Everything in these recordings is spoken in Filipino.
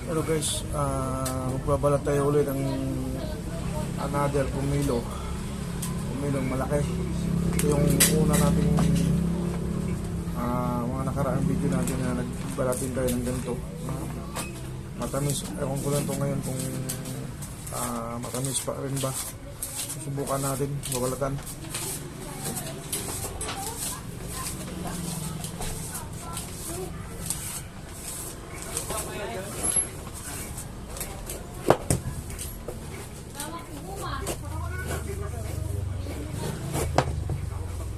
Hello guys, magbabalat tayo ulit ng another pumilong malaki. Ito yung una nating mga nakaraang video natin na nagbalatin tayo ng ganito. Matamis, ewan ko lang ito ngayon kung matamis pa rin ba. Susubukan natin, babalatan.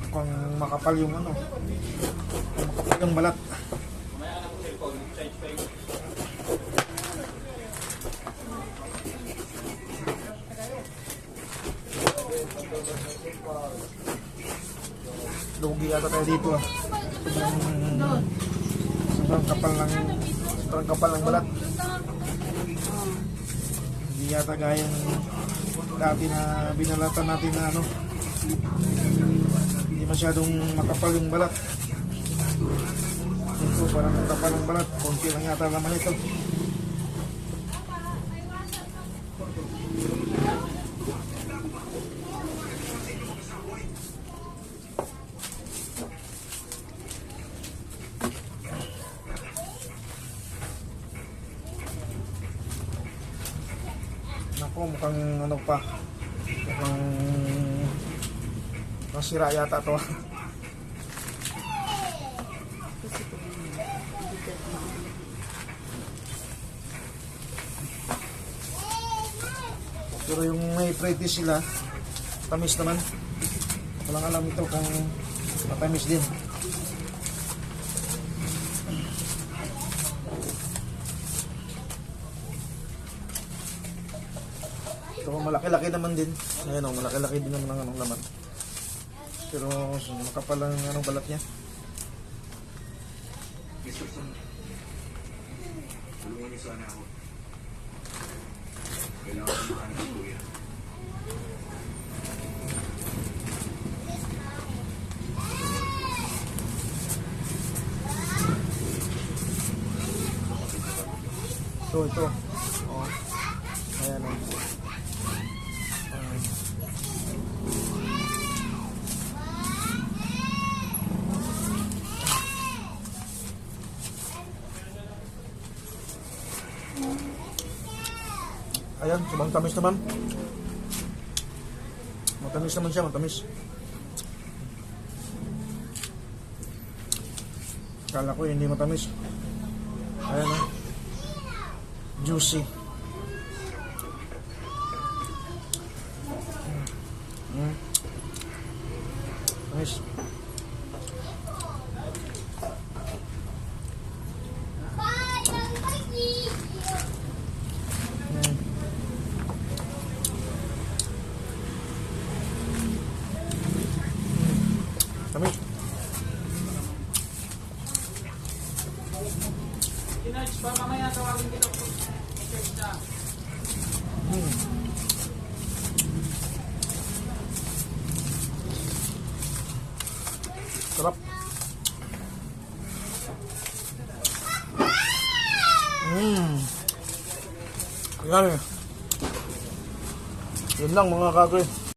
Kung makapal yung ano, kung makapal yung balat. Lugi yata tayo dito sobrang kapal ng balat. Hindi yata gaya ng dati na binalatan natin na ano, hindi masyadong makapal yung balat. Ito parang kapal ng balat, konti lang yata naman ito. Naku, mukhang ano pa, mukhang masira yata to. Pero yung may pretty sila, tamis naman. Walang alam ito kung matamis din. Ito malaki-laki naman din. Ayan o, malaki-laki din naman ang anong laman. Pero makapal lang ang balat niya. Tulungan niyo sana ako. Kailangan ko makahanap ko yan. Ito. Oh. Ayan o. Ayan, sobrang tamis naman. Matamis naman siya, matamis. Kala ko hindi matamis. Ayan o. Juicy. Tamis. Tamis. Sarap. Yan eh. Yun lang mga kagre.